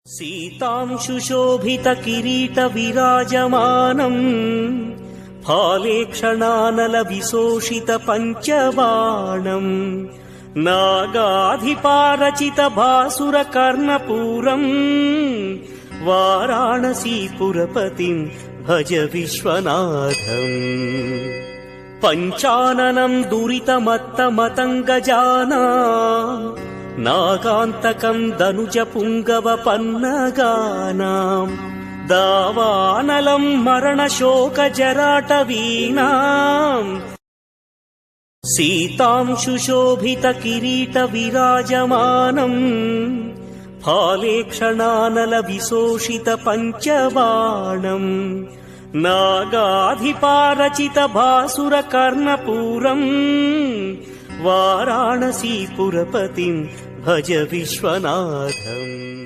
सीतांशुशोभितकिरीटविराजमानम् फालेक्षणानलविशोषितपञ्चबाणम् नागाधिपारचितभासुरकर्णपूरम् वाराणसीपुरपतिम् भज विश्वनाथम्। पञ्चाननम् दुरितमत्तमतङ्गजाना नागान्तकम् दनुजपुङ्गवपन्नगानाम् दावानलम् मरणशोकजराटवीनाम् सीतांशुशोभितकिरीटविराजमानम् फालेक्षणानलविशोषितपञ्चबाणम् नागाधिपारचितभासुरकर्णपूरम् वाराणसीपुरपतिम् भज विश्वनाथम्।